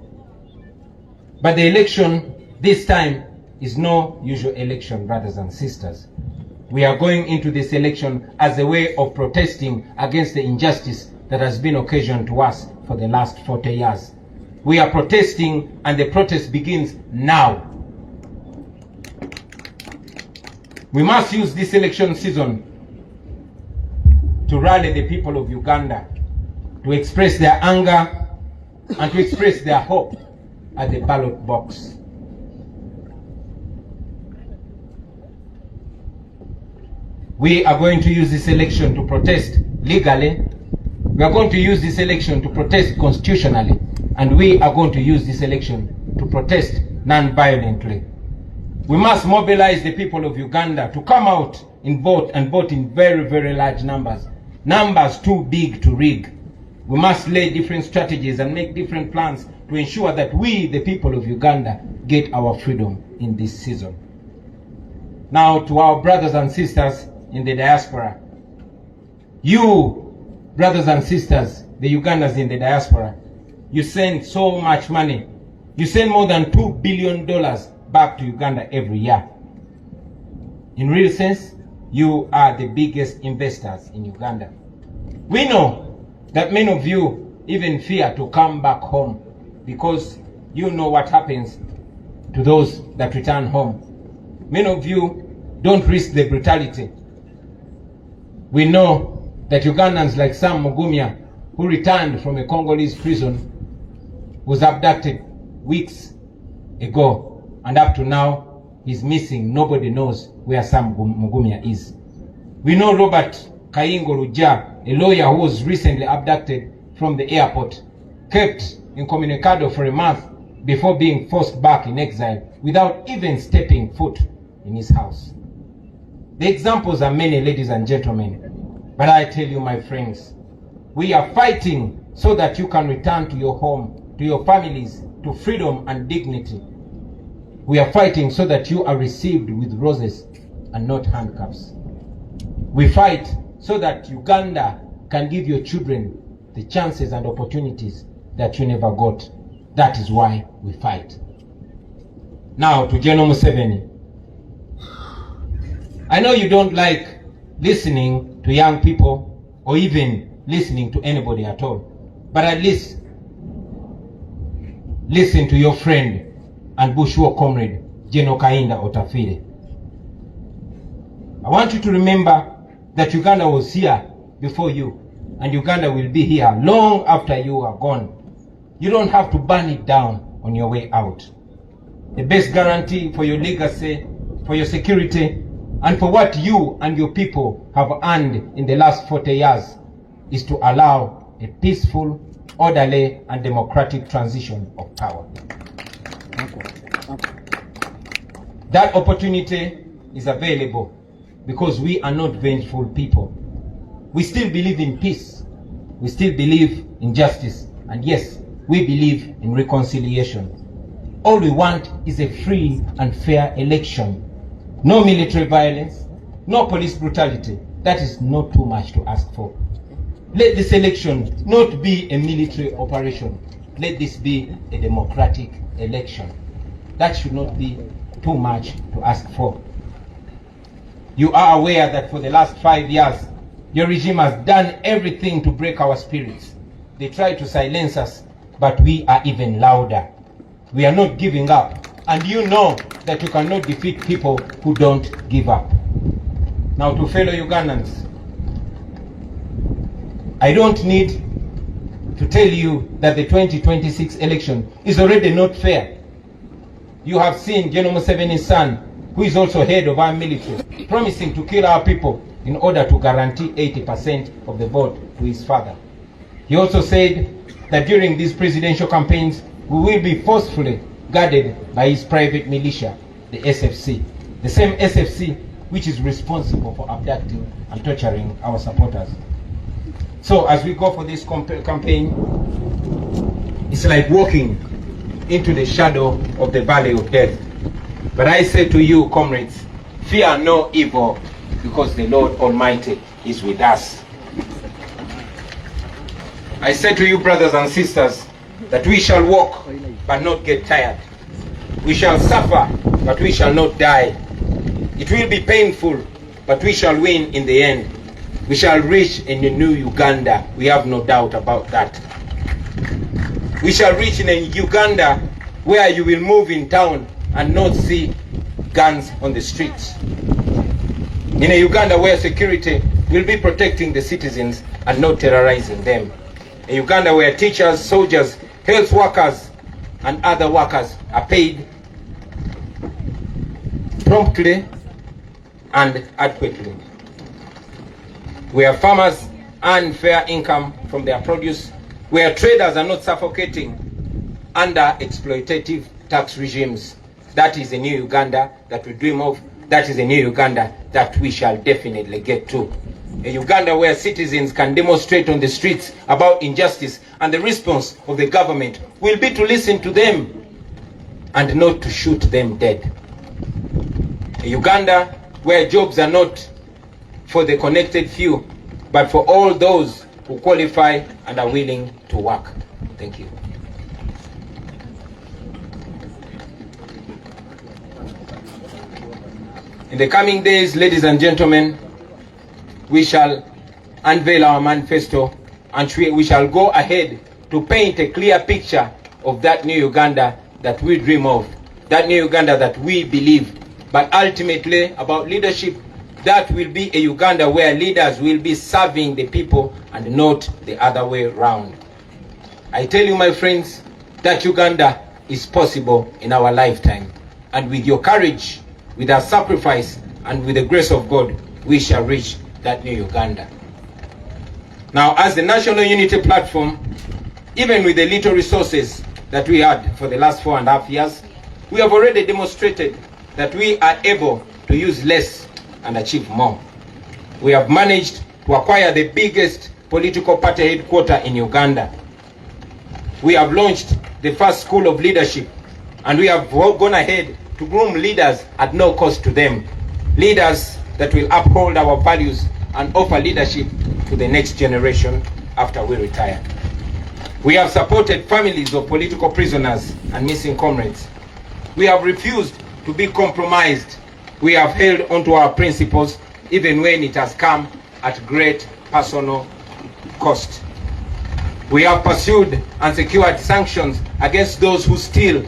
But the election this time is no usual election, brothers and sisters. We are going into this election as a way of protesting against the injustice that has been occasioned to us for the last 40 years. We are protesting, and the protest begins now. We must use this election season to rally the people of Uganda, to express their anger and to express their hope at the ballot box. We are going to use this election to protest legally. We are going to use this election to protest constitutionally. And we are going to use this election to protest non-violently. We must mobilize the people of Uganda to come out and vote in very, very large numbers. Numbers too big to rig. We must lay different strategies and make different plans to ensure that we, the people of Uganda, get our freedom in this season. Now, to our brothers and sisters in the diaspora, You, brothers and sisters, the Ugandans in the diaspora, you send so much money. You send more than $2 billion back to Uganda every year. In real sense, you are the biggest investors in Uganda. We know that many of you even fear to come back home because you know what happens to those that return home. Many of you don't risk the brutality. We know that Ugandans like Sam Mugumya, who returned from a Congolese prison, was abducted weeks ago, and up to now he's missing. Nobody knows where Sam Mugumya is. We know Robert Kayingo Luja, a lawyer who was recently abducted from the airport, kept incommunicado for a month before being forced back in exile without even stepping foot in his house. The examples are many, ladies and gentlemen, but I tell you, my friends, we are fighting so that you can return to your home, to your families, to freedom and dignity. We are fighting so that you are received with roses and not handcuffs. We fight so that Uganda can give your children the chances and opportunities that you never got. That is why we fight. Now to General Museveni. I know you don't like listening to young people or even listening to anybody at all, but at least listen to your friend and Bush War comrade, General Kainda Otafire. I want you to remember that Uganda was here before you, and Uganda will be here long after you are gone. You don't have to burn it down on your way out. The best guarantee for your legacy, for your security, and for what you and your people have earned in the last 40 years is to allow a peaceful, orderly, and democratic transition of power. That opportunity is available because we are not vengeful people. We still believe in peace. We still believe in justice. And yes, we believe in reconciliation. All we want is a free and fair election. No military violence, no police brutality. That is not too much to ask for. Let this election not be a military operation. Let this be a democratic election. That should not be too much to ask for. You are aware that for the last 5 years, your regime has done everything to break our spirits. They try to silence us, but we are even louder. We are not giving up. And you know that you cannot defeat people who don't give up. Now to fellow Ugandans, I don't need to tell you that the 2026 election is already not fair. You have seen General Museveni's son, who is also head of our military, promising to kill our people in order to guarantee 80% of the vote to his father. He also said that during these presidential campaigns, we will be forcefully guarded by his private militia, the SFC. The same SFC which is responsible for abducting and torturing our supporters. So as we go for this campaign, it's like walking into the shadow of the valley of death. But I say to you, comrades, fear no evil, because the Lord Almighty is with us. I say to you, brothers and sisters, that we shall walk but not get tired. We shall suffer but we shall not die. It will be painful, but we shall win in the end. We shall reach in a new Uganda. We have no doubt about that. We shall reach in a Uganda where you will move in town and not see guns on the streets. In a Uganda where security will be protecting the citizens and not terrorizing them. A Uganda where teachers, soldiers, health workers, and other workers are paid promptly and adequately. Where farmers earn fair income from their produce. Where traders are not suffocating under exploitative tax regimes. That is a new Uganda that we dream of. That is a new Uganda that we shall definitely get to. A Uganda where citizens can demonstrate on the streets about injustice, and the response of the government will be to listen to them and not to shoot them dead. A Uganda where jobs are not for the connected few, but for all those who qualify and are willing to work. Thank you. In the coming days, ladies and gentlemen, we shall unveil our manifesto, and we shall go ahead to paint a clear picture of that new Uganda that we dream of, that new Uganda that we believe, but ultimately about leadership, that will be a Uganda where leaders will be serving the people and not the other way around. I tell you, my friends, that Uganda is possible in our lifetime, and with your courage, with our sacrifice, and with the grace of God, we shall reach that new Uganda. Now, as the National Unity Platform, even with the little resources that we had for the last 4.5 years, we have already demonstrated that we are able to use less and achieve more. We have managed to acquire the biggest political party headquarters in Uganda. We have launched the first school of leadership, and we have gone ahead to groom leaders at no cost to them. Leaders that will uphold our values and offer leadership to the next generation after we retire. We have supported families of political prisoners and missing comrades. We have refused to be compromised. We have held onto our principles even when it has come at great personal cost. We have pursued and secured sanctions against those who steal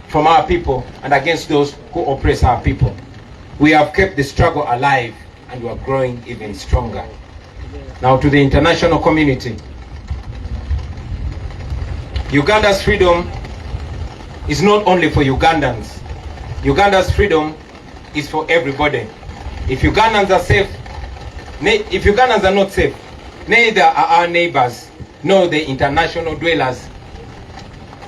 from our people and against those who oppress our people. We have kept the struggle alive, and we are growing even stronger. Now, to the international community, Uganda's freedom is not only for Ugandans. Uganda's freedom is for everybody. If Ugandans are safe, if Ugandans are not safe, neither are our neighbors, nor the international dwellers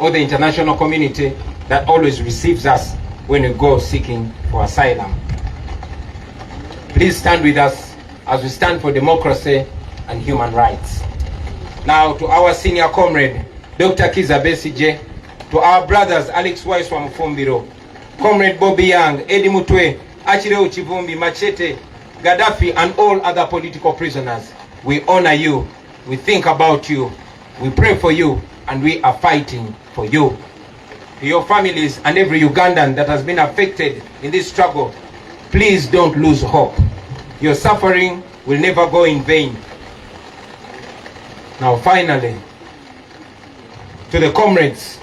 or the international community that always receives us when we go seeking for asylum. Please stand with us as we stand for democracy and human rights. Now, to our senior comrade, Dr. Kiza Besije, to our brothers Alex Waiswa Mufumbiro, Comrade Bobby Young, Eddie Mutwe, Achireu Chivumbi, Machete, Gaddafi, and all other political prisoners, we honor you, we think about you, we pray for you, and we are fighting for you. To your families and every Ugandan that has been affected in this struggle, please don't lose hope. Your suffering will never go in vain. Now, finally, to the comrades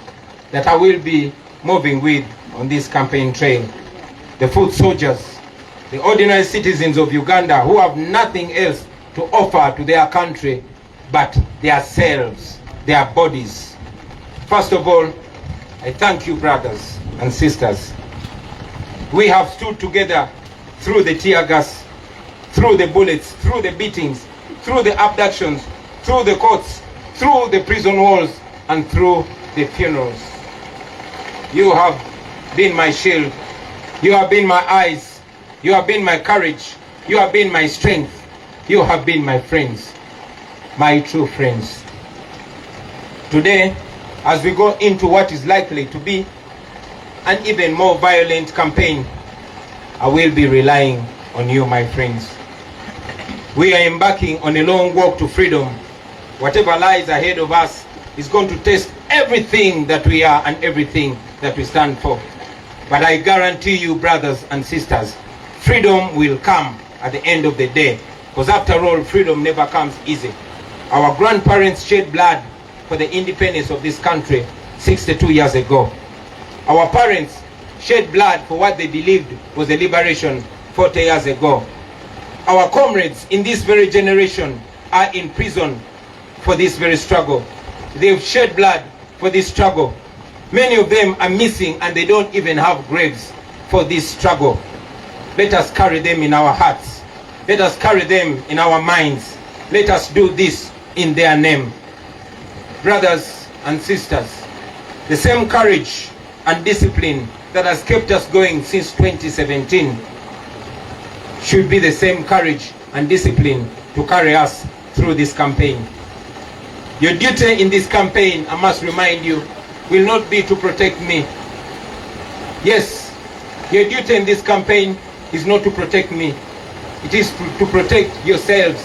that I will be moving with on this campaign trail, the foot soldiers, the ordinary citizens of Uganda who have nothing else to offer to their country but their selves, their bodies. First of all, I thank you, brothers and sisters. We have stood together through the tear gas, through the bullets, through the beatings, through the abductions, through the courts, through the prison walls, and through the funerals. You have been my shield. You have been my eyes. You have been my courage. You have been my strength. You have been my friends, my true friends. Today, as we go into what is likely to be an even more violent campaign, I will be relying on you, my friends. We are embarking on a long walk to freedom. Whatever lies ahead of us is going to test everything that we are and everything that we stand for. But I guarantee you, brothers and sisters, freedom will come at the end of the day. Because after all, freedom never comes easy. Our grandparents shed blood for the independence of this country 62 years ago. Our parents shed blood for what they believed was a liberation 40 years ago. Our comrades in this very generation are in prison for this very struggle. They've shed blood for this struggle. Many of them are missing and they don't even have graves for this struggle. Let us carry them in our hearts. Let us carry them in our minds. Let us do this in their name. Brothers and sisters, the same courage and discipline that has kept us going since 2017 should be the same courage and discipline to carry us through this campaign. Your duty in this campaign, I must remind you, will not be to protect me. Yes, your duty in this campaign is not to protect me. It is to protect yourselves.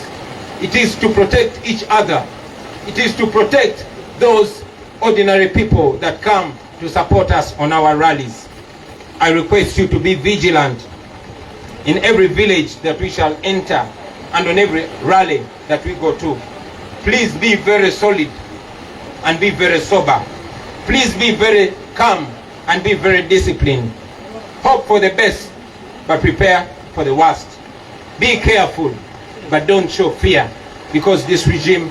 It is to protect each other. It is to protect those ordinary people that come to support us on our rallies. I request you to be vigilant in every village that we shall enter and on every rally that we go to. Please be very solid and be very sober. Please be very calm and be very disciplined. Hope for the best, but prepare for the worst. Be careful, but don't show fear, because this regime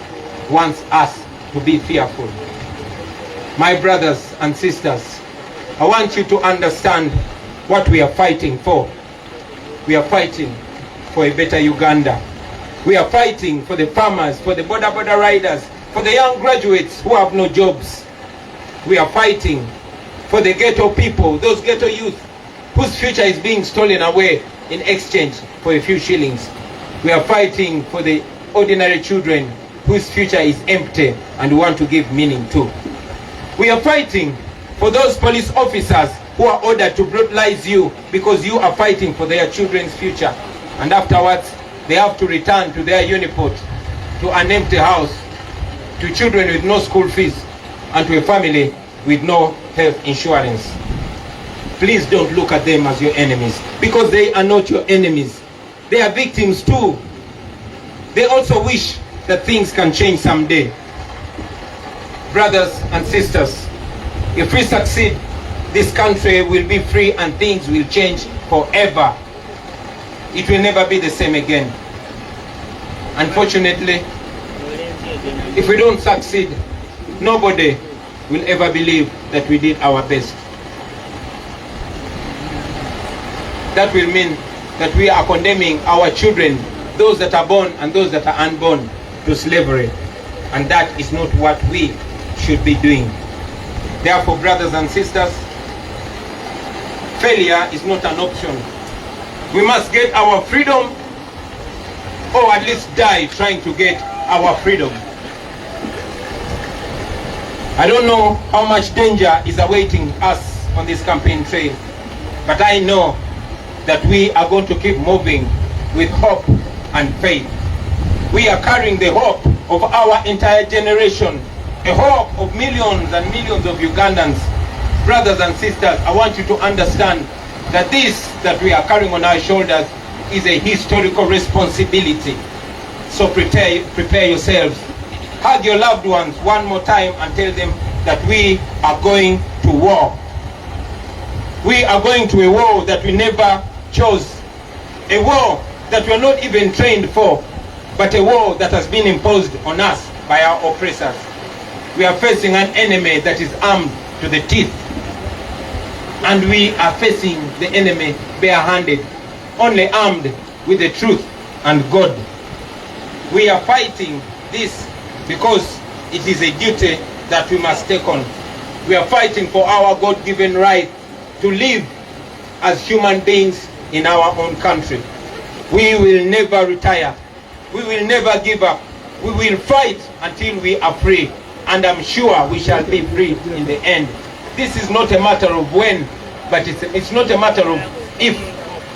wants us to be fearful. My brothers and sisters, I want you to understand what we are fighting for. We are fighting for a better Uganda. We are fighting for the farmers, for the border riders, for the young graduates who have no jobs. We are fighting for the ghetto people, those ghetto youth whose future is being stolen away in exchange for a few shillings. We are fighting for the ordinary children whose future is empty and we want to give meaning to. We are fighting for those police officers who are ordered to brutalize you because you are fighting for their children's future, and afterwards they have to return to their uniport, to an empty house, to children with no school fees, and to a family with no health insurance. Please don't look at them as your enemies, because they are not your enemies. They are victims too. They also wish that things can change someday. Brothers and sisters, if we succeed, this country will be free and things will change forever. It will never be the same again. Unfortunately, if we don't succeed, nobody will ever believe that we did our best. That will mean that we are condemning our children, those that are born and those that are unborn, to slavery. And that is not what we should be doing. Therefore, brothers and sisters, failure is not an option. We must get our freedom, or at least die trying to get our freedom. I don't know how much danger is awaiting us on this campaign trail, but I know that we are going to keep moving with hope and faith. We are carrying the hope of our entire generation, a hope of millions and millions of Ugandans. Brothers and sisters, I want you to understand that this that we are carrying on our shoulders is a historical responsibility. So prepare yourselves. Hug your loved ones one more time and tell them that we are going to war. We are going to a war that we never chose. A war that we are not even trained for, but a war that has been imposed on us by our oppressors. We are facing an enemy that is armed to the teeth. And we are facing the enemy barehanded, only armed with the truth and God. We are fighting this because it is a duty that we must take on. We are fighting for our God-given right to live as human beings in our own country. We will never retire. We will never give up. We will fight until we are free. And I'm sure we shall be free in the end. This is not a matter of when, but it's not a matter of if.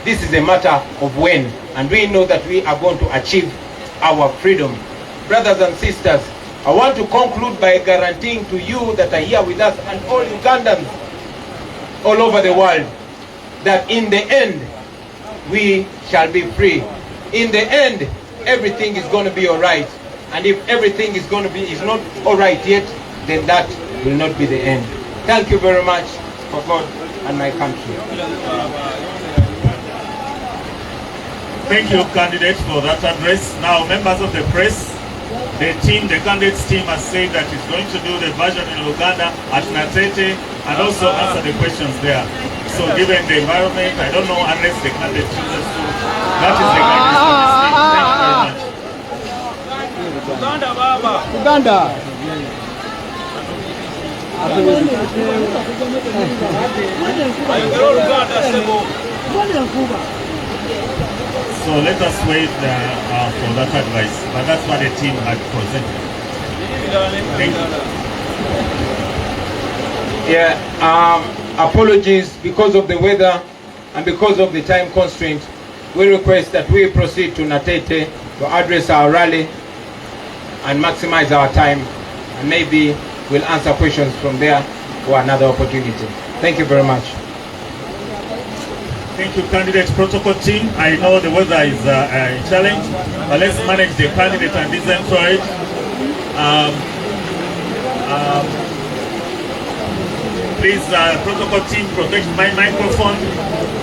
This is a matter of when. And we know that we are going to achieve our freedom. Brothers and sisters, I want to conclude by guaranteeing to you that are here with us and all Ugandans all over the world that in the end we shall be free. In the end, everything is going to be all right. And if everything is not all right yet, then that will not be the end. Thank you very much for God and my country. Thank you, candidates, for that address. Now, members of the press, the candidates team has said that it's going to do the version in Uganda at Natete and also answer the questions there. So given the environment, I don't know unless the candidate chooses to. That is the candidates for this team. Thank you very much. Uganda, Baba. Uganda. So let us wait for that advice. But that's what the team had presented. Thank you. Yeah, apologies because of the weather and because of the time constraint. We request that we proceed to Natete to address our rally and maximize our time, and maybe we'll answer questions from there for another opportunity. Thank you very much. Thank you, candidate protocol team. I know the weather is a challenge, but let's manage the candidate and listen to it. Please, protocol team, protect my microphone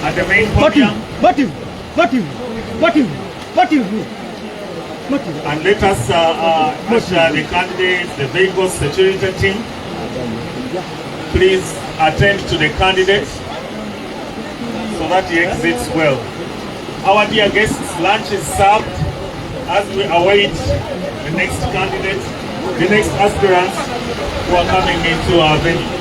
at the main podium. And let us usher the candidates, the vehicle security team. Please attend to the candidates so that he exits well. Our dear guests, lunch is served as we await the next candidates, the next aspirants who are coming into our venue.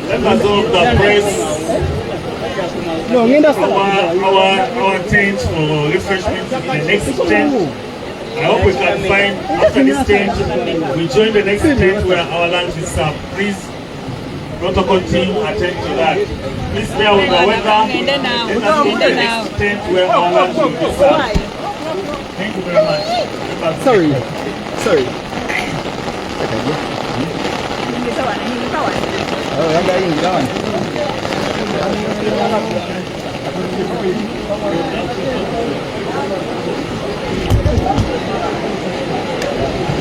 Members of the press, our tent for refreshments in the next tent. I hope we can find, after this tent, we join the next tent where our lunch is served. Please, protocol team, attend to that. Please bear with the weather. Let us go to the next tent where our lunch will be served. Thank you very much. Sorry.